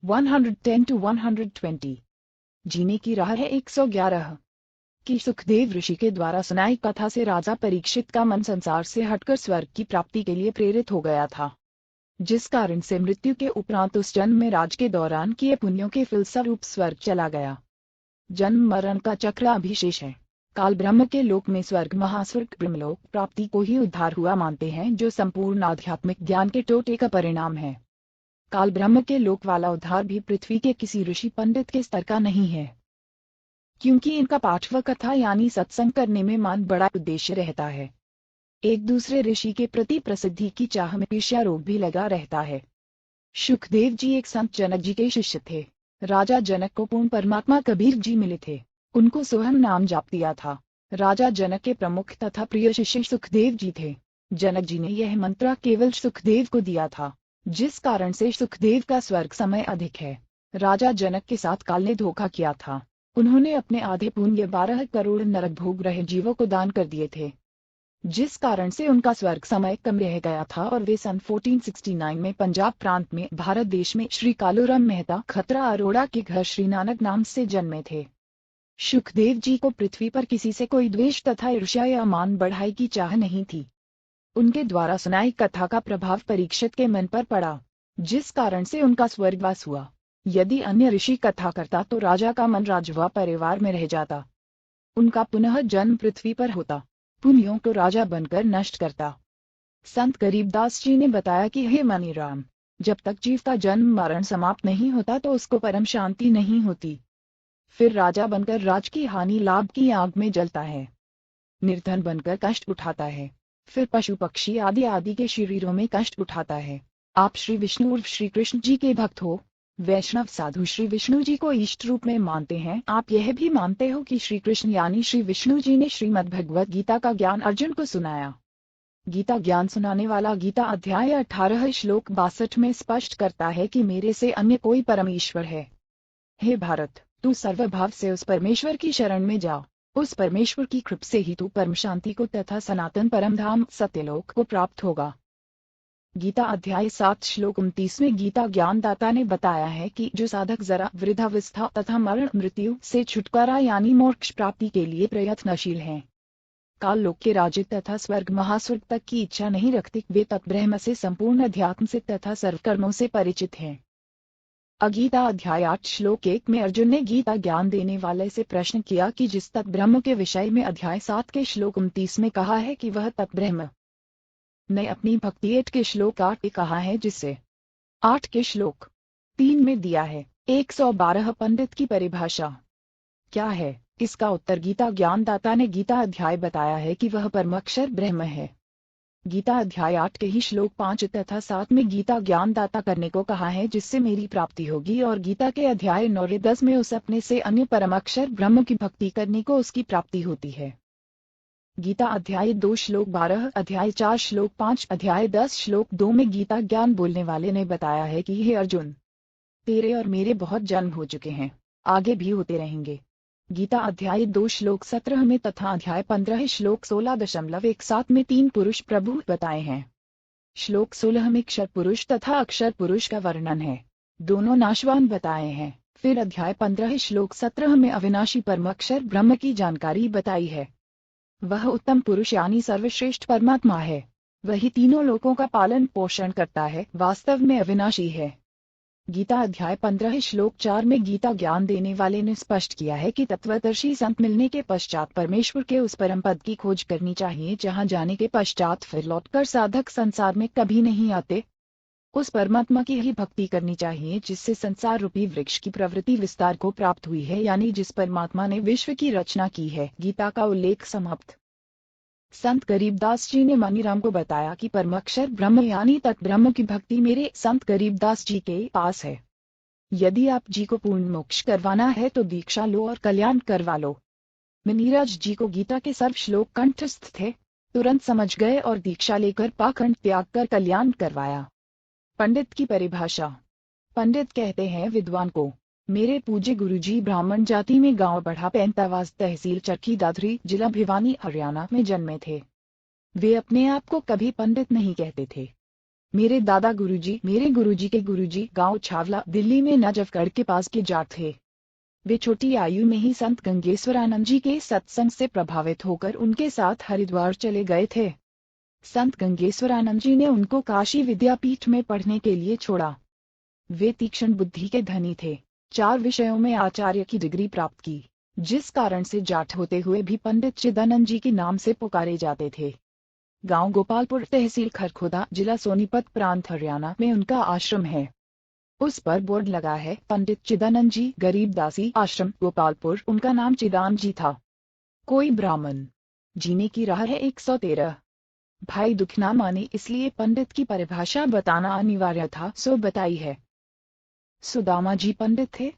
110 to 120। जीने की राह है 111 कि सुखदेव ऋषि के द्वारा सुनाई कथा से राजा परीक्षित का मन संसार से हटकर स्वर्ग की प्राप्ति के लिए प्रेरित हो गया था, जिस कारण से मृत्यु के उपरांत उस जन्म में राज के दौरान किए पुण्यों के फलस्वरूप स्वर्ग चला गया। जन्म मरण का चक्र अभिशेष है। काल ब्रह्म के लोक में स्वर्ग महास्वर्ग ब्रह्मलोक प्राप्ति को ही उद्धार हुआ मानते हैं, जो संपूर्ण आध्यात्मिक ज्ञान के टोटे का परिणाम है। काल ब्रह्म के लोक वाला उद्धार भी पृथ्वी के किसी ऋषि पंडित के स्तर का नहीं है, क्योंकि इनका पाठ व कथा यानी सत्संग करने में मान बड़ा उद्देश्य रहता है। एक दूसरे ऋषि के प्रति प्रसिद्धि की चाह में ईर्ष्या रोग भी लगा रहता है। सुखदेव जी एक संत जनक जी के शिष्य थे। राजा जनक को पूर्ण परमात्मा कबीर जी मिले थे। उनको सोहम नाम जाप दिया था। राजा जनक के प्रमुख तथा प्रिय शिष्य सुखदेव जी थे। जनक जी ने यह मंत्र केवल सुखदेव को दिया था, जिस कारण से सुखदेव का स्वर्ग समय अधिक है। राजा जनक के साथ काल ने धोखा किया था। उन्होंने अपने आधे पुण्य 12 करोड़ नरक भोग रहे जीवों को दान कर दिए थे, जिस कारण से उनका स्वर्ग समय कम रह गया था और वे सन 1469 में पंजाब प्रांत में भारत देश में श्री कालूराम मेहता खतरा अरोड़ा के घर श्री नानक नाम से जन्मे थे। सुखदेव जी को पृथ्वी पर किसी से कोई द्वेष तथा ईर्ष्या या मान बढ़ाई की चाह नहीं थी। उनके द्वारा सुनाई कथा का प्रभाव परीक्षित के मन पर पड़ा, जिस कारण से उनका स्वर्गवास हुआ। यदि अन्य ऋषि कथा करता तो राजा का मन राजवा परिवार में रह जाता, उनका पुनः जन्म पृथ्वी पर होता, पुण्यों को राजा बनकर नष्ट करता। संत गरीबदास जी ने बताया कि हे मनीराम, जब तक जीव का जन्म मरण समाप्त नहीं होता तो उसको परम शांति नहीं होती। फिर राजा बनकर राज की हानि लाभ की आग में जलता है, निर्धन बनकर कष्ट उठाता है, फिर पशु पक्षी आदि आदि के शरीरों में कष्ट उठाता है। आप श्री विष्णु और श्री कृष्ण जी के भक्त हो, वैष्णव साधु श्री विष्णु जी को इष्ट रूप में मानते हैं। आप यह भी मानते हो कि श्री कृष्ण यानी श्री विष्णु जी ने श्रीमद् भगवद गीता का ज्ञान अर्जुन को सुनाया। गीता ज्ञान सुनाने वाला गीता अध्याय 18 श्लोक 62 में स्पष्ट करता है कि मेरे से अन्य कोई परमेश्वर है। हे भारत, तू सर्वभाव से उस परमेश्वर की शरण में जा। उस परमेश्वर की कृपा से ही तू परम शांति को तथा सनातन परम धाम सत्यलोक को प्राप्त होगा। गीता अध्याय 7 श्लोक 29 में गीता ज्ञानदाता ने बताया है कि जो साधक जरा वृद्धावस्था तथा मरण मृत्यु से छुटकारा यानी मोक्ष प्राप्ति के लिए प्रयत्नशील हैं, काल लोक के राज्य तथा स्वर्ग महास्वर्ग तक की इच्छा नहीं रखते, वे तत्ब्रह्म से संपूर्ण अध्यात्म से तथा सर्वकर्मों से परिचित हैं। गीता अध्याय 8 श्लोक 1 में अर्जुन ने गीता ज्ञान देने वाले से प्रश्न किया कि जिस तत्ब्रह्म के विषय में अध्याय 7 के श्लोक 29 में कहा है कि वह तत्ब्रह्म ने अपनी भक्ति 8 के श्लोक 8 में कहा है, जिसे 8 के श्लोक 3 में दिया है। 112 पंडित की परिभाषा क्या है? इसका उत्तर गीता ज्ञानदाता ने गीता अध्याय बताया है कि वह परमाक्षर ब्रह्म है। गीता अध्याय 8 के ही श्लोक 5 तथा 7 में गीता ज्ञानदाता करने को कहा है, जिससे मेरी प्राप्ति होगी, और गीता के अध्याय 9 और 10 में उस अपने से अन्य परमाक्षर ब्रह्म की भक्ति करने को उसकी प्राप्ति होती है। गीता अध्याय 2 श्लोक 12, अध्याय 4 श्लोक 5, अध्याय 10 श्लोक 2 में गीता ज्ञान बोलने वाले ने बताया है कि हे अर्जुन, तेरे और मेरे बहुत जन्म हो चुके हैं, आगे भी होते रहेंगे। गीता अध्याय 2 श्लोक 17 में तथा अध्याय 15 श्लोक 16.17 में 3 पुरुष प्रभु बताए हैं। श्लोक 16 में क्षर पुरुष तथा अक्षर पुरुष का वर्णन है, दोनों नाशवान बताए हैं। फिर अध्याय 15 श्लोक 17 में अविनाशी परमाक्षर ब्रह्म की जानकारी बताई है। वह उत्तम पुरुष यानी सर्वश्रेष्ठ परमात्मा है। वही तीनों लोकों का पालन पोषण करता है, वास्तव में अविनाशी है। गीता अध्याय 15 श्लोक 4 में गीता ज्ञान देने वाले ने स्पष्ट किया है कि तत्वदर्शी संत मिलने के पश्चात परमेश्वर के उस परम पद की खोज करनी चाहिए, जहां जाने के पश्चात फिर लौटकर साधक संसार में कभी नहीं आते। उस परमात्मा की ही भक्ति करनी चाहिए जिससे संसार रूपी वृक्ष की प्रवृत्ति विस्तार को प्राप्त हुई है, यानी जिस परमात्मा ने विश्व की रचना की है। गीता का उल्लेख समाप्त। संत गरीबदास जी ने मनीराम को बताया कि परमाक्षर ब्रह्म यानी तत्ब्रह्म की भक्ति मेरे संत गरीबदास जी के पास है। यदि आप जी को पूर्ण मोक्ष करवाना है तो दीक्षा लो और कल्याण करवा लो। मनीराज जी को गीता के सर्व श्लोक कंठस्थ थे, तुरंत समझ गए और दीक्षा लेकर पाखंड त्याग कर कल्याण करवाया। पंडित की परिभाषा। पंडित कहते हैं विद्वान को। मेरे पूज्य गुरुजी ब्राह्मण जाति में गांव बढ़ा पैंतावास तहसील चरखी दादरी जिला भिवानी हरियाणा में जन्मे थे। वे अपने आप को कभी पंडित नहीं कहते थे। मेरे दादा गुरुजी, मेरे गुरुजी के गुरुजी गांव छावला दिल्ली में नजफगढ़ के पास के जाट थे। वे छोटी आयु में ही संत गंगेश्वरानंद जी के सत्संग से प्रभावित होकर उनके साथ हरिद्वार चले गए थे। संत गंगेश्वरानंद जी ने उनको काशी विद्यापीठ में पढ़ने के लिए छोड़ा। वे तीक्ष्ण बुद्धि के धनी थे। 4 विषयों में आचार्य की डिग्री प्राप्त की, जिस कारण से जाट होते हुए भी पंडित चिदानंद जी के नाम से पुकारे जाते थे। गांव गोपालपुर, तहसील खरखोदा, जिला सोनीपत, प्रांत हरियाणा में उनका आश्रम है। उस पर बोर्ड लगा है, पंडित चिदानंद जी, गरीबदासी आश्रम, गोपालपुर। उनका नाम चिदान जी था। कोई ब्राह्मण। जीने की राह है 113। भाई दुख ना माने, इसलिए पंडित की परिभाषा बताना अनिवार्य था, सो बताई है। सुदामा जी पंडित थे।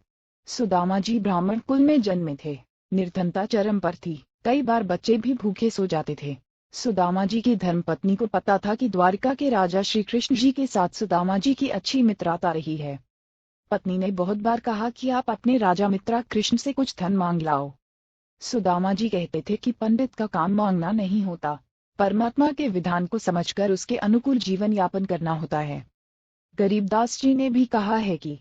सुदामा जी ब्राह्मण कुल में जन्मे थे। निर्धनता चरम पर थी। कई बार बच्चे भी भूखे सो जाते थे। सुदामा जी की धर्मपत्नी को पता था कि द्वारिका के राजा श्री कृष्ण जी के साथ सुदामा जी की अच्छी मित्रता रही है। पत्नी ने बहुत बार कहा कि आप अपने राजा मित्रा कृष्ण से कुछ धन मांग लाओ। सुदामा जी कहते थे कि पंडित का काम मांगना नहीं होता, परमात्मा के विधान को समझकर उसके अनुकूल जीवन यापन करना होता है। गरीबदास जी ने भी कहा है कि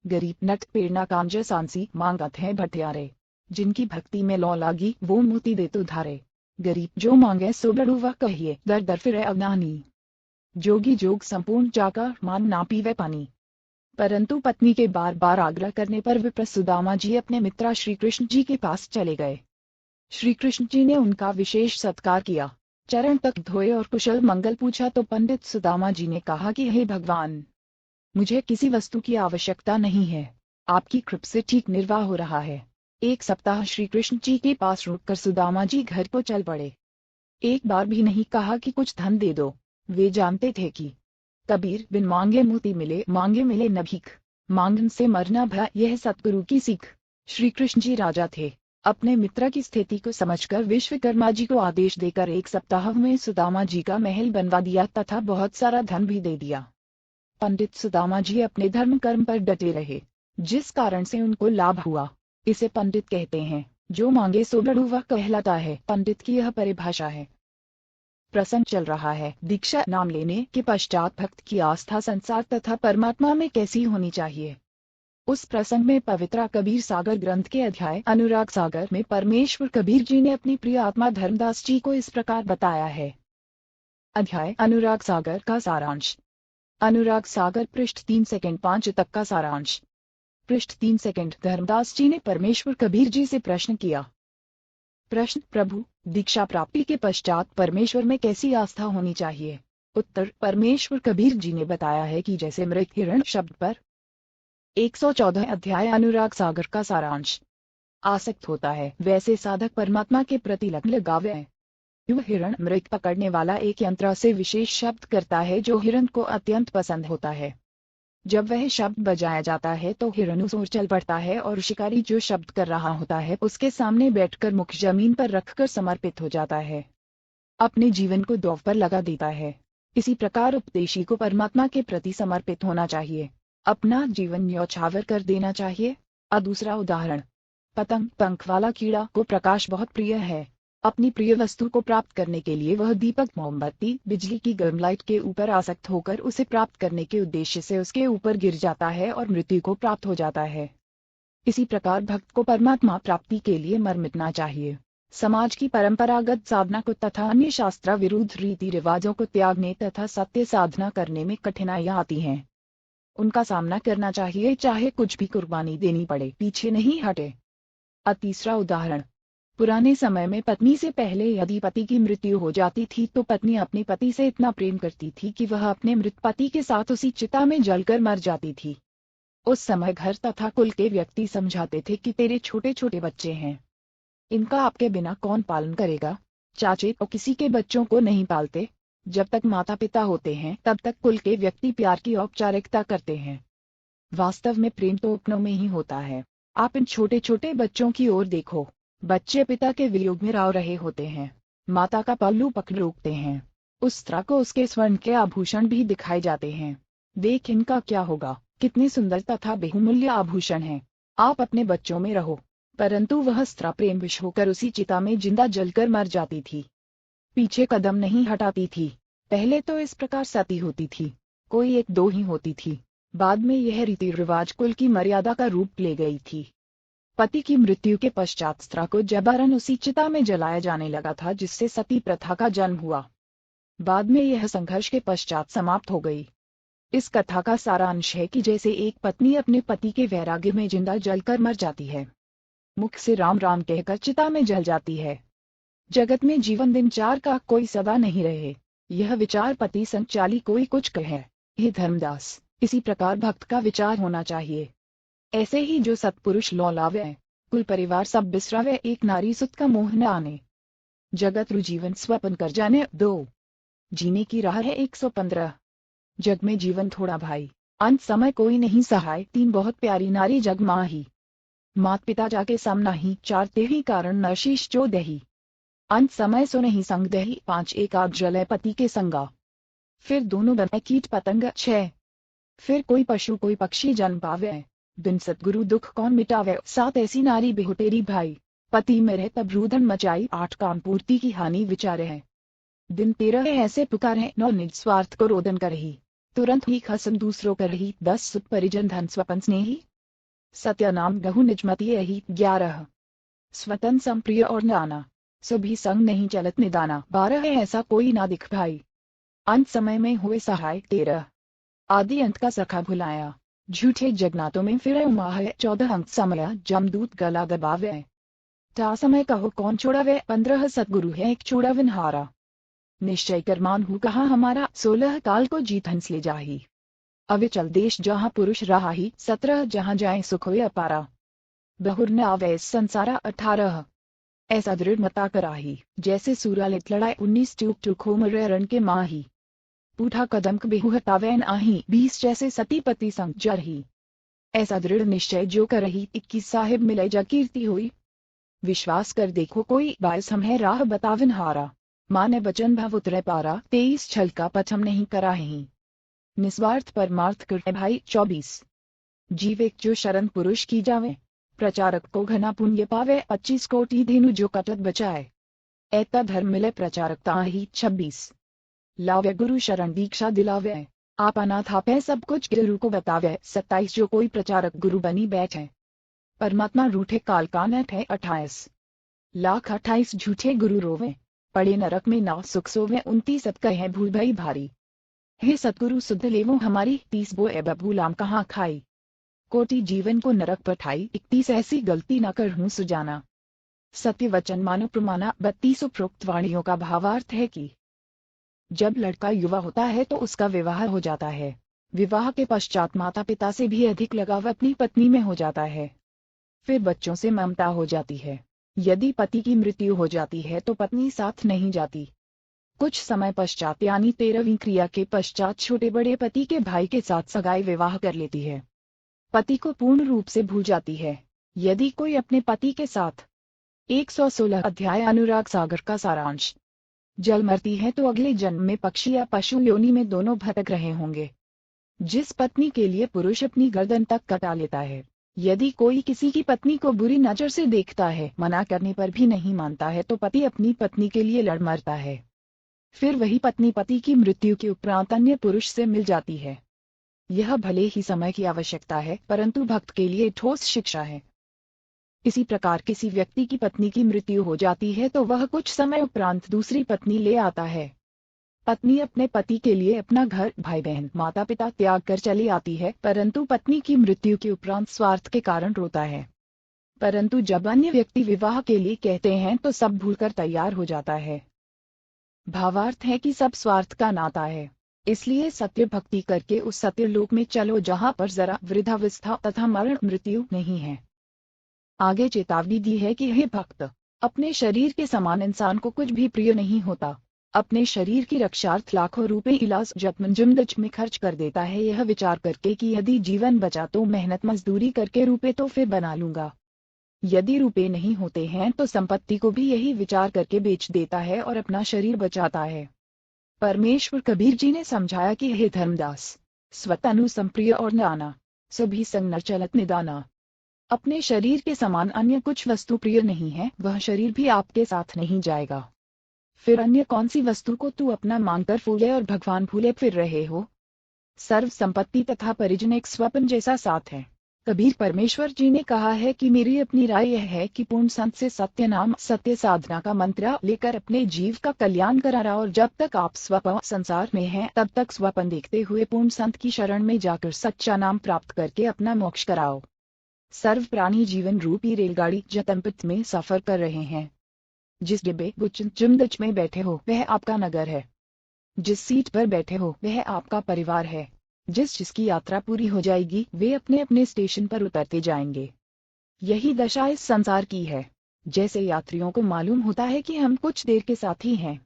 गरीब नट पेड़ना कांज सांसी मांगत है भटियारे, जिनकी भक्ति में लौ लागी वो मोती दे तो धारे। गरीब जो मांगे सो बड़ुआ कहिए, दर दर फिरे अवनानी। जोगी जोग संपूर्ण जाकर मान ना पीवे पानी। परंतु पत्नी के बार बार आग्रह करने पर विप्र सुदामा जी अपने मित्रा श्री कृष्ण जी के पास चले गए। श्री कृष्ण जी ने उनका विशेष सत्कार किया, चरण तक धोए और कुशल मंगल पूछा तो पंडित सुदामा जी ने कहा कि हे भगवान, मुझे किसी वस्तु की आवश्यकता नहीं है, आपकी कृपा से ठीक निर्वाह हो रहा है। एक सप्ताह श्री कृष्ण जी के पास रुककर सुदामा जी घर को चल पड़े। एक बार भी नहीं कहा कि कुछ धन दे दो। वे जानते थे कि कबीर बिन मांगे मोती मिले, मांगे मिले न भीख, मांगन से मरना भय, यह सतगुरु की सीख। श्री कृष्ण जी राजा थे। अपने मित्र की स्थिति को समझकर विश्वकर्मा जी को आदेश देकर एक सप्ताह में सुदामा जी का महल बनवा दिया तथा बहुत सारा धन भी दे दिया। पंडित सुदामा जी अपने धर्म कर्म पर डटे रहे, जिस कारण से उनको लाभ हुआ। इसे पंडित कहते हैं। जो मांगे सो बड़ुआ कहलाता है, पंडित की यह परिभाषा है। प्रसंग चल रहा है। दीक्षा नाम लेने के पश्चात भक्त की आस्था संसार तथा परमात्मा में कैसी होनी चाहिए। उस प्रसंग में पवित्र कबीर सागर ग्रंथ के अध्याय अनुराग सागर में परमेश्वर कबीर जी ने अपनी प्रिय आत्मा धर्मदास जी को इस प्रकार बताया है। अध्याय अनुराग सागर का सारांश। अनुराग सागर पृष्ठ 3 सेकंड 5 तक का सारांश। पृष्ठ 3 सेकंड। धर्मदास जी ने परमेश्वर कबीर जी से प्रश्न किया। प्रश्न: प्रभु, दीक्षा प्राप्ति के पश्चात परमेश्वर में कैसी आस्था होनी चाहिए। उत्तर: परमेश्वर कबीर जी ने बताया है कि जैसे मृग हिरण शब्द पर 114 अध्याय अनुराग सागर का सारांश आसक्त होता है, वैसे साधक परमात्मा के प्रति लग लगावे है। युव हिरण मृग पकड़ने वाला एक यंत्र से विशेष शब्द करता है जो हिरण को अत्यंत पसंद होता है। जब वह शब्द बजाया जाता है तो हिरण उस ओर चल पड़ता है और शिकारी जो शब्द कर रहा होता है उसके सामने बैठकर मुख जमीन पर रखकर समर्पित हो जाता है, अपने जीवन को दांव पर लगा देता है। इसी प्रकार उपदेशी को परमात्मा के प्रति समर्पित होना चाहिए, अपना जीवन न्यौछावर कर देना चाहिए। दूसरा उदाहरण: पतंग पंख वाला कीड़ा को प्रकाश बहुत प्रिय है। अपनी प्रिय वस्तु को प्राप्त करने के लिए वह दीपक, मोमबत्ती, बिजली की गर्म लाइट के ऊपर आसक्त होकर उसे प्राप्त करने के उद्देश्य से उसके ऊपर गिर जाता है और मृत्यु को प्राप्त हो जाता है। इसी प्रकार भक्त को परमात्मा प्राप्ति के लिए मर मिटना चाहिए। समाज की परंपरागत साधना को तथा अन्य शास्त्र विरुद्ध रीति रिवाजों को त्यागने तथा सत्य साधना करने में कठिनाइयाँ आती हैं। उनका सामना करना चाहिए, चाहे कुछ भी कुर्बानी देनी पड़े, पीछे नहीं हटे। तीसरा उदाहरण: पुराने समय में पत्नी से पहले यदि पति की मृत्यु हो जाती थी तो पत्नी अपने पति से इतना प्रेम करती थी कि वह अपने मृत पति के साथ उसी चिता में जलकर मर जाती थी। उस समय घर तथा कुल के व्यक्ति समझाते थे कि तेरे छोटे छोटे बच्चे हैं, इनका आपके बिना कौन पालन करेगा। चाचे तो किसी के बच्चों को नहीं पालते। जब तक माता पिता होते हैं तब तक कुल के व्यक्ति प्यार की औपचारिकता करते हैं। वास्तव में प्रेम तो अपनों में ही होता है। आप इन छोटे छोटे बच्चों की ओर देखो, बच्चे पिता के वियोग में राव रहे होते हैं, माता का पल्लू पकड़ रोकते हैं। उस स्त्री को उसके स्वर्ण के आभूषण भी दिखाए जाते हैं। देख इनका क्या होगा, कितने सुंदर तथा बहुमूल्य आभूषण हैं। आप अपने बच्चों में रहो। परंतु वह स्त्री प्रेम विष होकर उसी चिता में जिंदा जलकर मर जाती थी, पीछे कदम नहीं हटाती थी। पहले तो इस प्रकार सती होती थी, कोई एक दो ही होती थी। बाद में यह रीति रिवाज कुल की मर्यादा का रूप ले गई थी। पति की मृत्यु के पश्चात स्त्री को जबरन उसी चिता में जलाया जाने लगा था जिससे सती प्रथा का जन्म हुआ। बाद में यह संघर्ष के पश्चात समाप्त हो गई। इस कथा का सारांश है कि जैसे एक पत्नी अपने पति के वैराग्य में जिंदा जलकर मर जाती है, मुख से राम राम कहकर चिता में जल जाती है, जगत में जीवन दिन चार का कोई सदा नहीं रहे। यह विचार पति संचाली कोई कुछ कहे। हे धर्मदास, इसी प्रकार भक्त का विचार होना चाहिए। ऐसे ही जो सत्पुरुष लौलावे, कुल परिवार सब बिसरावे, एक नारी सुत का मोह न आने, जगत रु जीवन स्वपन कर जाने दो। जीने की राह है 115। जग में जीवन थोड़ा भाई, अंत समय कोई नहीं सहाय, तीन बहुत प्यारी नारी जग माही, मात पिता जाके सम नाही, चार ते ही कारण नरशीष जो दही, अंत समय सो नहीं संग दही, पांच एक आग जले पति के संगा, फिर दोनों बने कीट पतंग, 6 फिर कोई पशु कोई पक्षी जन्म पावे, बिन सतगुरु दुख कौन मिटावे, 7 ऐसी नारी बेहुटेरी भाई, पति मेरे तब रुदन मचाई, 8 काम पूर्ति की हानि विचारे है, दिन 13 ऐसे पुकारे, 9 निज स्वार्थ को रोदन करही, तुरंत ही खसम दूसरों करही, 10 सुत परिजन धन स्वपन स्नेही, सत्य नाम गहु निजमति यही, 11 स्वतन संप्रिय और नाना, सभी संग नहीं चलत निदाना, 12 ऐसा कोई ना दिख भाई, अंत समय में हुए सहाय, 13 आदि अंत का सखा भुलाया, झूठे जगनातों में फिरे उमा है, 14 अंक समय जमदूत गला दबावे, ता समय कहो कौन छोड़ावे, 15 सतगुरु है एक छोड़ा विनहारा, निश्चय कर मान हूँ कहा हमारा, 16 काल को जीत हंस ले जाही, अविचल देश जहाँ पुरुष रहा ही, 17 जहाँ जाए सुख होय अपारा, बहुर न आवे संसारा, 18 ऐसा दृढ़ मता कराही, जैसे सूरालित लड़ाई, 19 टूक टूक हो मरे रण के माही, पूठा कदम बेहू हटावे न आही, 20 जैसे सती पति संग जरही, ऐसा दृढ़ निश्चय जो करही, 21 साहिब मिले जा कीर्ति हुई, विश्वास कर देखो कोई, 22 हम है राह बतावन हारा, माने बचन भव उतरे पारा, 23 छल का पथम नहीं कराही, निस्वार्थ परमार्थ करते भाई, 24 जीविक जो शरण पुरुष की जावे, प्रचारक को घना पुण्य पावे, 25 कोटि धेनु जो कटत बचाए, ऐता धर्म मिले प्रचारकता ही, 26 लावे गुरु शरण दीक्षा दिलावे, आप अनाथ आपे सब कुछ गुरु को बतावे, 27 जो कोई प्रचारक गुरु बनी बैठे, परमात्मा रूठे काल का नट है, 28 लाख 28 झूठे गुरु रोवे, पड़े नरक में ना सुख सोवे, 29 सब कहे भूल भई भारी, हे सतगुरु सुध लेवो हमारी, 30 वो ए बबूलाम कहाँ खाई, कोटि जीवन को नरक पठाई, 31 ऐसी गलती न कर हूँ सुजाना, सत्य वचन मानो प्रमाना, 32 उपरोक्त वाणियों का भावार्थ है कि जब लड़का युवा होता है तो उसका विवाह हो जाता है, विवाह के पश्चात माता पिता से भी अधिक लगाव अपनी पत्नी में हो जाता है, फिर बच्चों से ममता हो जाती है, यदि पति की मृत्यु हो जाती है तो पत्नी साथ नहीं जाती, कुछ समय पश्चात यानी 13वीं क्रिया के पश्चात छोटे बड़े पति के भाई के साथ सगाई विवाह कर लेती है, पति को पूर्ण रूप से भूल जाती है। यदि कोई अपने पति के साथ 116 अध्याय अनुराग सागर का सारांश जल मरती है तो अगले जन्म में पक्षी या पशु योनि में दोनों भटक रहे होंगे। जिस पत्नी के लिए पुरुष अपनी गर्दन तक कटा लेता है, यदि कोई किसी की पत्नी को बुरी नजर से देखता है, मना करने पर भी नहीं मानता है, तो पति अपनी पत्नी के लिए लड़ मरता है, फिर वही पत्नी पति की मृत्यु के उपरांत अन्य पुरुष से मिल जाती है। यह भले ही समय की आवश्यकता है, परंतु भक्त के लिए ठोस शिक्षा है। इसी प्रकार किसी व्यक्ति की पत्नी की मृत्यु हो जाती है तो वह कुछ समय उपरांत दूसरी पत्नी ले आता है। पत्नी अपने पति के लिए अपना घर, भाई बहन, माता पिता त्याग कर चली आती है, परंतु पत्नी की मृत्यु के उपरांत स्वार्थ के कारण रोता है। परंतु जब अन्य व्यक्ति विवाह के लिए कहते हैं तो सब भूलकर तैयार हो जाता है। भावार्थ है कि सब स्वार्थ का नाता है, इसलिए सत्य भक्ति करके उस सत्य लोक में चलो जहाँ पर जरा वृद्धावस्था तथा मरण मृत्यु नहीं है। आगे चेतावनी दी है कि हे भक्त, अपने शरीर के समान इंसान को कुछ भी प्रिय नहीं होता। अपने शरीर की रक्षार्थ लाखों रुपए इलाज जत्मजुमदच में खर्च कर देता है, यह विचार करके कि यदि जीवन बचा तो मेहनत मजदूरी करके रुपए तो फिर बना लूंगा, यदि रुपए नहीं होते हैं तो संपत्ति को भी यही विचार करके बेच देता है और अपना शरीर बचाता है। परमेश्वर कबीर जी ने समझाया कि हे धर्मदास, स्वतनु संप्रिय और नाना, सभी संग न चलत निदाना। अपने शरीर के समान अन्य कुछ वस्तु प्रिय नहीं है, वह शरीर भी आपके साथ नहीं जाएगा। फिर अन्य कौन सी वस्तु को तू अपना मानकर फूले और भगवान फूले फिर रहे हो। सर्व संपत्ति तथा परिजन एक स्वप्न जैसा साथ है। कबीर परमेश्वर जी ने कहा है कि मेरी अपनी राय यह है कि पूर्ण संत से सत्य नाम सत्य साधना का मंत्र लेकर अपने जीव का कल्याण करा, और जब तक आप स्वप्न संसार में हैं तब तक स्वप्न देखते हुए पूर्ण संत की शरण में जाकर सच्चा नाम प्राप्त करके अपना मोक्ष कराओ। सर्व प्राणी जीवन रूपी रेलगाड़ी जतनपथ में सफर कर रहे हैं। जिस डिब्बे जुमदच में बैठे हो वह आपका नगर है। जिस सीट पर बैठे हो वह आपका परिवार है। जिसकी यात्रा पूरी हो जाएगी वे अपने अपने स्टेशन पर उतरते जाएंगे। यही दशा इस संसार की है। जैसे यात्रियों को मालूम होता है कि हम कुछ देर के साथी हैं।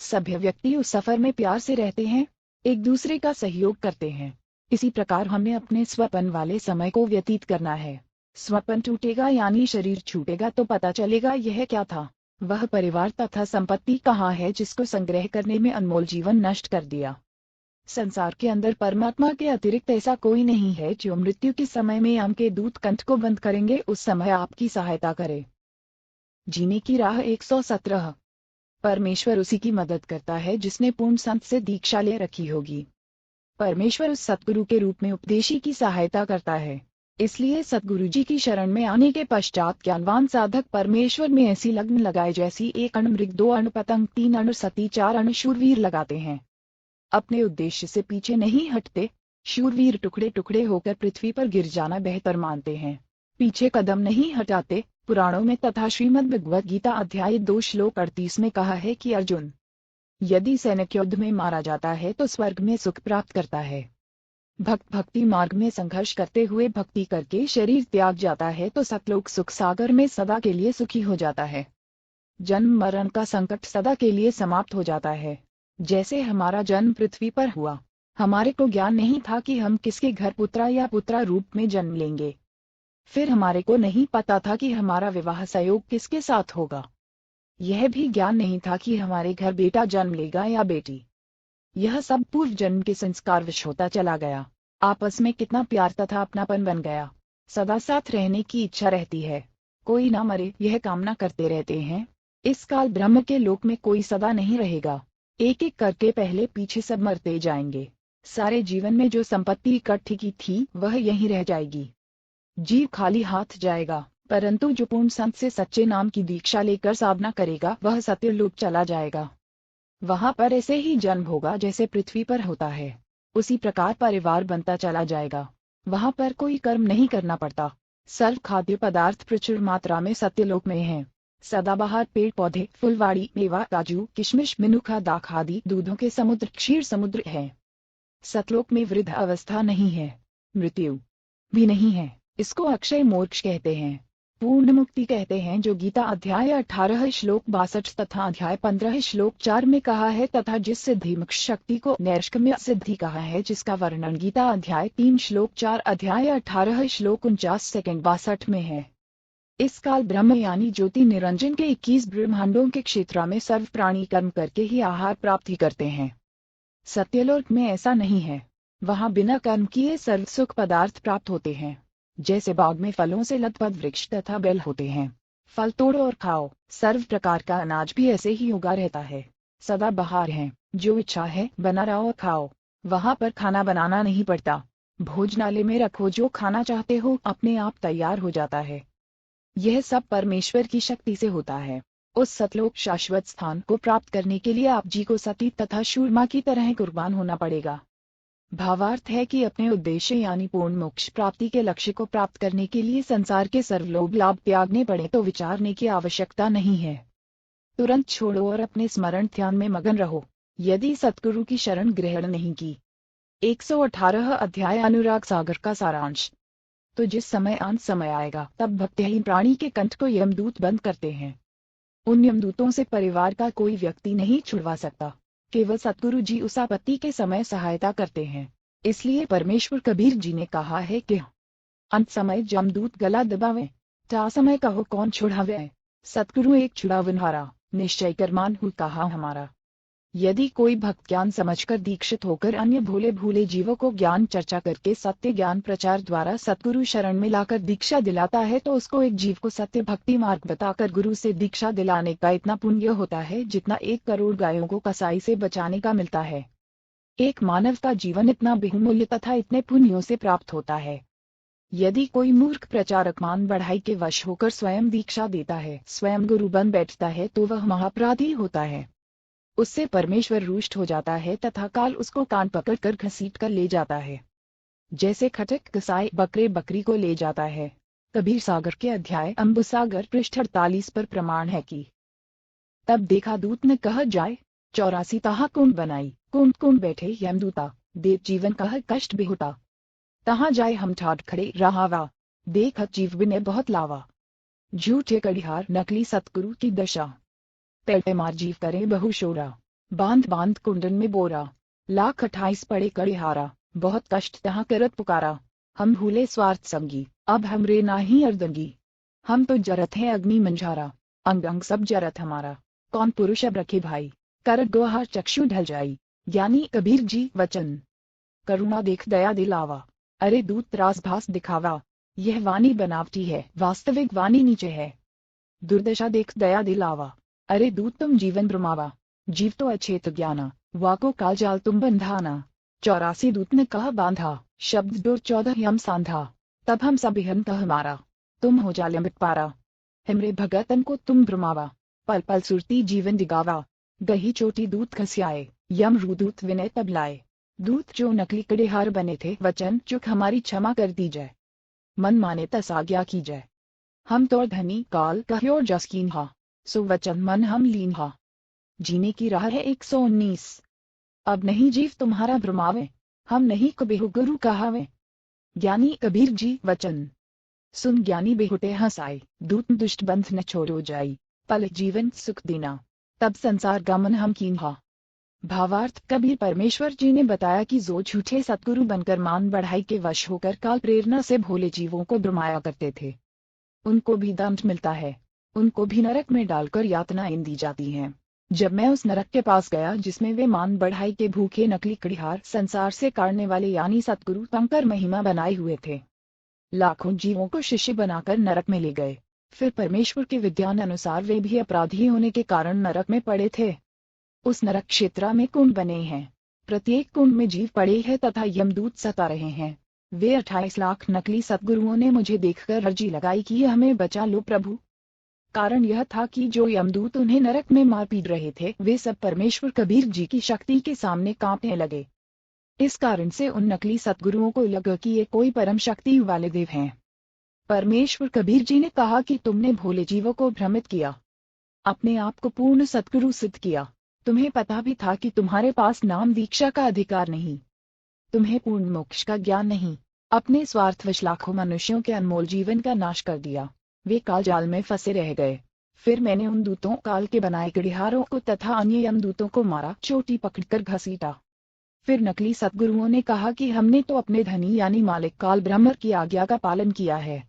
सभ्य व्यक्ति उस सफर में प्यार से रहते हैं, एक दूसरे का सहयोग करते हैं। इसी प्रकार हमें अपने स्वप्न वाले समय को व्यतीत करना है। स्वप्न टूटेगा यानी शरीर छूटेगा तो पता चलेगा यह क्या था। वह परिवार तथा संपत्ति कहाँ है जिसको संग्रह करने में अनमोल जीवन नष्ट कर दिया। संसार के अंदर परमात्मा के अतिरिक्त ऐसा कोई नहीं है जो मृत्यु के समय में आम के दूत कंठ को बंद करेंगे उस समय आपकी सहायता करे। जीने की राह 117। परमेश्वर उसी की मदद करता है जिसने पूर्ण संत से दीक्षा ले रखी होगी। परमेश्वर उस सतगुरु के रूप में उपदेशी की सहायता करता है। इसलिए सतगुरु जी की शरण में आने के पश्चात ज्ञानवान साधक परमेश्वर में ऐसी लगन लगाए जैसी 1 अण मृग, 2 अण पतंग, 3 अण सती, 4 अण शूरवीर लगाते हैं। अपने उद्देश्य से पीछे नहीं हटते। शूरवीर टुकड़े टुकड़े होकर पृथ्वी पर गिर जाना बेहतर मानते हैं। पीछे कदम नहीं हटाते। पुराणों में तथा श्रीमद् भगवद गीता अध्याय 2 श्लोक 38 में कहा है कि अर्जुन, यदि सैनिक युद्ध में मारा जाता है तो स्वर्ग में सुख प्राप्त करता है। भक्त भक्ति मार्ग में संघर्ष करते हुए भक्ति करके शरीर त्याग जाता है तो सतलोक सुख सागर में सदा के लिए सुखी हो जाता है। जन्म मरण का संकट सदा के लिए समाप्त हो जाता है। जैसे हमारा जन्म पृथ्वी पर हुआ, हमारे को ज्ञान नहीं था कि हम किसके घर पुत्रा या पुत्रा रूप में जन्म लेंगे। फिर हमारे को नहीं पता था कि हमारा विवाह संयोग किसके साथ होगा। यह भी ज्ञान नहीं था कि हमारे घर बेटा जन्म लेगा या बेटी। यह सब पूर्व जन्म के संस्कारवश होता चला गया। आपस में कितना प्यार तथा अपनापन बन गया। सदा साथ रहने की इच्छा रहती है। कोई ना मरे यह कामना करते रहते हैं। इस काल ब्रह्म के लोक में कोई सदा नहीं रहेगा। एक एक करके पहले पीछे सब मरते जाएंगे। सारे जीवन में जो संपत्ति इकट्ठी की थी वह यहीं रह जाएगी। जीव खाली हाथ जाएगा, परंतु जो पूर्ण संत से सच्चे नाम की दीक्षा लेकर साधना करेगा वह सत्यलोक चला जाएगा। वहां पर ऐसे ही जन्म होगा जैसे पृथ्वी पर होता है। उसी प्रकार परिवार बनता चला जाएगा। वहां पर कोई कर्म नहीं करना पड़ता। सर्व खाद्य पदार्थ प्रचुर मात्रा में सत्यलोक में है। सदाबहार पेड़ पौधे, फुलवाड़ी, मेवा, काजू, किशमिश, मिनुखा, दाख आदि दूधों के समुद्र, क्षीर समुद्र है। सतलोक में वृद्ध अवस्था नहीं है, मृत्यु भी नहीं है। इसको अक्षय मोक्ष कहते हैं, पूर्ण मुक्ति कहते हैं, जो गीता अध्याय 18 श्लोक 62 तथा अध्याय 15 श्लोक 4 में कहा है, तथा जिस सिद्धि मोक्ष शक्ति को नैष्कर्म्य सिद्धि कहा है, जिसका वर्णन गीता अध्याय 3 श्लोक 4 अध्याय 18 श्लोक 49 सेकंड 62 में है। इस काल ब्रह्म यानी ज्योति निरंजन के 21 ब्रह्मांडों के क्षेत्र में सर्व प्राणी कर्म करके ही आहार प्राप्ति करते हैं। सत्यलोक में ऐसा नहीं है। वहाँ बिना कर्म किए सर्व सुख पदार्थ प्राप्त होते हैं। जैसे बाग में फलों से लदपद वृक्ष तथा बेल होते हैं, फल तोड़ो और खाओ। सर्व प्रकार का अनाज भी ऐसे ही उगा रहता है। सदा बहार है, जो इच्छा है बना रहो और खाओ। वहाँ पर खाना बनाना नहीं पड़ता। भोजनालय में रखो, जो खाना चाहते हो अपने आप तैयार हो जाता है। यह सब परमेश्वर की शक्ति से होता है। उस सतलोक शाश्वत स्थान को प्राप्त करने के लिए आप जी को सती तथा शूरमा की तरह कुर्बान होना पड़ेगा। भावार्थ है कि अपने उद्देश्य यानी पूर्ण मोक्ष प्राप्ति के लक्ष्य को प्राप्त करने के लिए संसार के सर्वलोभ लाभ त्यागने पड़े तो विचारने की आवश्यकता नहीं है। तुरंत छोड़ो और अपने स्मरण ध्यान में मगन रहो। यदि सतगुरु की शरण ग्रहण नहीं की। 118 अध्याय अनुराग सागर का सारांश। तो जिस समय अंत समय आएगा तब भक्तिहीन प्राणी के कंठ को यमदूत बंद करते हैं। उन यमदूतों से परिवार का कोई व्यक्ति नहीं छुड़वा सकता। केवल सतगुरु जी उस आपत्ति के समय सहायता करते हैं। इसलिए परमेश्वर कबीर जी ने कहा है कि अंत समय जमदूत गला दबावे, ता समय कहो कौन छुड़ावे। सतगुरु एक छुड़ावनहारा, निश्चय करमान हु कहा हमारा। यदि कोई भक्त ज्ञान समझकर दीक्षित होकर अन्य भोले भूले जीवों को ज्ञान चर्चा करके सत्य ज्ञान प्रचार द्वारा सतगुरु शरण में लाकर दीक्षा दिलाता है तो उसको एक जीव को सत्य भक्ति मार्ग बताकर गुरु से दीक्षा दिलाने का इतना पुण्य होता है जितना 1 करोड़ गायों को कसाई से बचाने का मिलता है। एक मानव का जीवन इतना बहुमूल्य तथा इतने पुण्यों से प्राप्त होता है। यदि कोई मूर्ख प्रचारक मान बढ़ाई के वश होकर स्वयं दीक्षा देता है, स्वयं गुरु बन बैठता है, तो वह महापराधी होता है। उससे परमेश्वर रुष्ट हो जाता है तथा काल उसको कान पकड़कर घसीट कर ले जाता है, जैसे खटक कसाई बकरे बकरी को ले जाता है। कबीर सागर के अध्याय अम्बुसागर पृष्ठ 48 पर प्रमाण है कि तब देखा दूत ने कह जाए 84 तहा कुंड बनाई, कुंड कुंड बैठे यमदूता, देव जीवन कह कष्ट बेहुता। तहाँ जाए हम ठाठ खड़े रहावा, देखत जीव बिने बहुत लावा। झूठे कड़िहार नकली सतगुरु की दशा, पैटे मार जीव करे बहु शोरा। बांध बांध कुंडन में बोरा, लाख 28 पड़े कड़िहारा। बहुत कष्ट तहाँ करत पुकारा, हम भूले स्वार्थ संगी, अब हमरे नाही अर्दंगी। हम तो जरत हैं अग्नि मंझारा, अंग अंग सब जरत हमारा। कौन पुरुष अब रखे भाई, करत गोहार चक्षु ढल जाई। ज्ञानी कबीर जी वचन, करुणा देख दया दिलावा। अरे दूत रास भास दिखावा, यह वाणी बनावटी है, वास्तविक वाणी नीचे है। दुर्दशा देख दया दिलावा, अरे दूत तुम जीवन भ्रमावा। जीव तो अचेत ज्ञाना, वाको काल जाल तुम बंधाना। 84 दूत ने कहा बांधा, शब्द डोर 14 यम सांधा। तब हम सब हंत हमारा, तुम हो जाले मिट पारा। हमरे भगतन को तुम भ्रमावा, पल पल सुरती जीवन दिगावा। गही चोटी दूत खसियाए, यम रूदूत विनय तब लाए। दूत जो नकली कड़ेहार बने थे, वचन चुक हमारी क्षमा कर दी जाए। मन माने तस आज्ञा की जाए। हम तो धनी काल कह्योर जसकीन हा, सो वचन मन हम लीन हा। जीने की राह है 119। अब नहीं जीव तुम्हारा भ्रमावे, हम नहीं को बेहु गुरु कहावे। ज्ञानी कबीर जी वचन, सुन ज्ञानी बेहुटे हंसाए। दूत दुष्ट बंध न छोड़ो जाई, पल जीवन सुख देना, तब संसार गमन हम कीन्हा। भावार्थ, कबीर परमेश्वर जी ने बताया कि जो झूठे सतगुरु बनकर मान बढ़ाई के वश होकर काल प्रेरणा से भोले जीवों को भ्रमाया करते थे, उनको भी दंड मिलता है, उनको भी नरक में डालकर यातनाएं दी जाती हैं। जब मैं उस नरक के पास गया जिसमें वे मान बढ़ाई के भूखे नकली कड़िहार संसार से काटने वाले यानी सतगुरु शंकर महिमा बनाए हुए थे, लाखों जीवों को शिष्य बनाकर नरक में ले गए। फिर परमेश्वर के विधान अनुसार वे भी अपराधी होने के कारण नरक में पड़े थे। उस नरक क्षेत्र में कुंड बने हैं, प्रत्येक कुंड में जीव पड़े हैं तथा यमदूत सता रहे हैं। वे 28 लाख नकली सतगुरुओं ने मुझे देखकर अर्जी लगाई कि हमें बचा लो प्रभु। कारण यह था कि जो यमदूत उन्हें नरक में मार पीट रहे थे, वे सब परमेश्वर कबीर जी की शक्ति के सामने कांपने लगे। इस कारण से उन नकली सतगुरुओं को लगा कि ये कोई परम शक्ति वाले देव हैं। परमेश्वर कबीर जी ने कहा कि तुमने भोले जीवों को भ्रमित किया, अपने आप को पूर्ण सतगुरु सिद्ध किया। तुम्हें पता भी था कि तुम्हारे पास नाम दीक्षा का अधिकार नहीं, तुम्हें पूर्ण मोक्ष का ज्ञान नहीं। अपने स्वार्थवश लाखों मनुष्यों के अनमोल जीवन का नाश कर दिया, वे काल जाल में फंसे रह गए। फिर मैंने उन दूतों काल के बनाए कड़िहारों को तथा अन्य यमदूतों को मारा, चोटी पकड़कर घसीटा। फिर नकली सतगुरुओं ने कहा कि हमने तो अपने धनी यानी मालिक काल ब्रह्म की आज्ञा का पालन किया है,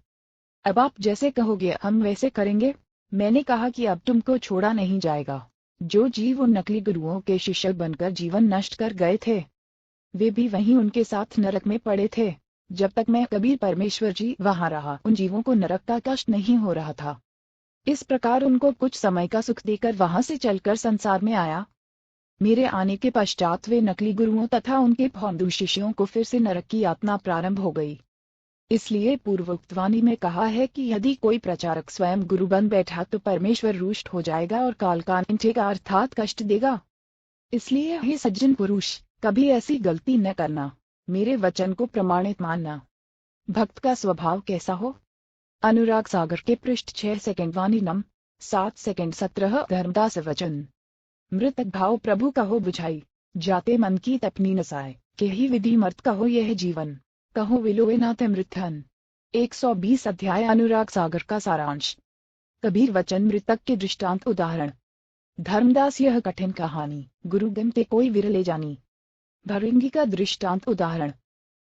अब आप जैसे कहोगे हम वैसे करेंगे। मैंने कहा कि अब तुमको छोड़ा नहीं जाएगा। जो जीव उन नकली गुरुओं के शिष्य बनकर जीवन नष्ट कर गए थे, वे भी वहीं उनके साथ नरक में पड़े थे। जब तक मैं कबीर परमेश्वर जी वहां रहा, उन जीवों को नरक का कष्ट नहीं हो रहा था। इस प्रकार उनको कुछ समय का सुख देकर वहां से चलकर संसार में आया। मेरे आने के पश्चात वे नकली गुरुओं तथा उनके भौंदू शिष्यों को फिर से नरक की यातना प्रारंभ हो गई। इसलिए पूर्वोक्त वाणी में कहा है कि यदि कोई प्रचारक स्वयं गुरु बन बैठा तो परमेश्वर रुष्ट हो जाएगा और काल का निंदेगा अर्थात कष्ट देगा। इसलिए हे सज्जन पुरुष, कभी ऐसी गलती न करना, मेरे वचन को प्रमाणित मानना। भक्त का स्वभाव कैसा हो? अनुराग सागर के पृष्ठ 6 सेकंड वाणी नम 7 सेकंड 17 धर्मदास वचन। मृतक भाव प्रभु कहो बुझाई, जाते मन की तपनी नसाए, के ही विधि मर्त कहो यह जीवन, कहो विलोए नाथ मृथन। 120 अध्याय अनुराग सागर का सारांश। कबीर वचन मृतक के दृष्टांत उदाहरण। धर्मदास यह कठिन कहानी, गुरु गमते कोई विरले जानी। भरिंगी का दृष्टांत उदाहरण।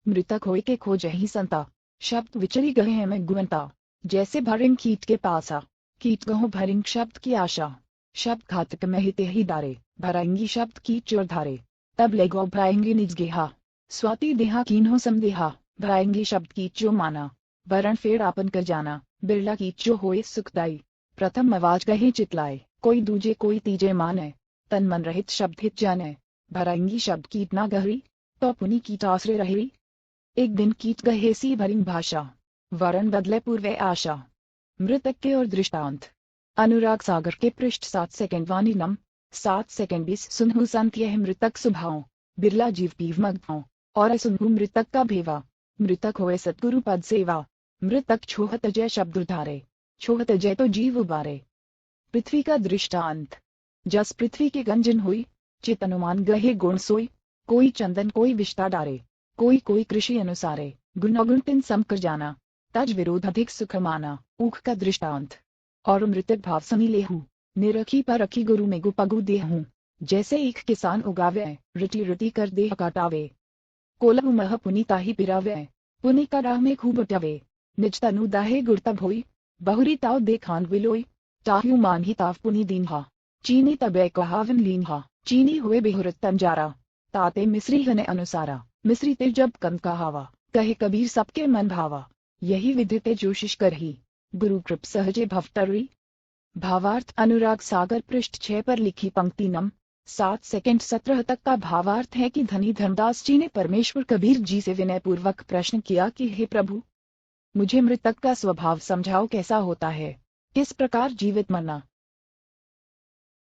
मृतक होए के खोज ही संता, शब्द विचरी गए हैं मैं गुणता। जैसे भरिंग कीट के पास आ, कीट गहो भरिंग शब्द की आशा। शब्द घातक में हिते ही डारे, भराएंगी शब्द कीट चोर धारे। तब लेगो भराएंगी निज गेहा, स्वाति देहा कीन्हो समदेहा। भराएंगी शब्द कीट जो माना, वरण फेड़ आपन कर जाना। बिरला कीट जो होए सुखदाई, प्रथम आवाज कहे चितलाए। कोई दूजे कोई तीजे माने, तन मन रहित शब्द हित जाने। भराएंगी शब्द कीट ना गहरी, तो पुनि कीट आश्रय रही। एक दिन कीट गहे सी भरिंग भाषा, वरण बदले पूर्वे आशा। मृतक के और दृष्टांत। अनुराग सागर के पृष्ठ 7 सेकंड वाणी नम 7 सेकंड 20 सुनहु संत यह मृतक सुभाओ, बिरला जीव पीव मग्धाओ, और सुनहु मृतक का भेवा, मृतक होए सतगुरु पद सेवा। मृतक छोहत जय शब्द उधारे, छोहत जय तो जीव उबारे। पृथ्वी का दृष्टांत। जस पृथ्वी के गंजन हुई, चित अनुमान गहे गुण सोई, कोई चंदन कोई विष्टा डारे, कोई कोई कृषि अनुसारे, गुण अगुण तिन सम कर जाना, तज विरोध अधिक सुख माना। ऊख का दृष्टांत। और मृतक भाव सनी लेहू, निरखी पर रखी गुरु में गुपगु देहूं। जैसे एक किसान उगावे, रटी रटी कर देह काटावे, कोलहु मह पुनि ताही पिरावे, पुनि का राह में खूब उठवे। निज तनु दाहे गुरतब होई, बहुरी ताव देखान विलोई, ताहु मान ही ताव पुनि दीन्हा। चीनी तबे कहावन लीन्हा, चीनी हुए बेहुरत तंजारा, ताते मिस्री हने अनुसारा। मिस्री ते जब कम कहावा, कहे कबीर सबके मन भावा। यही विधि ते जोशिश करही, गुरु कृप सहजे भवतरी। भावार्थ। अनुराग सागर पृष्ठ 6 पर लिखी पंक्ति नम 7 सेकंड 17 तक का भावार्थ है कि धनी धनदास जी ने परमेश्वर कबीर जी से विनय पूर्वक प्रश्न किया कि हे प्रभु, मुझे मृतक का स्वभाव समझाओ, कैसा होता है, किस प्रकार जीवित मरना,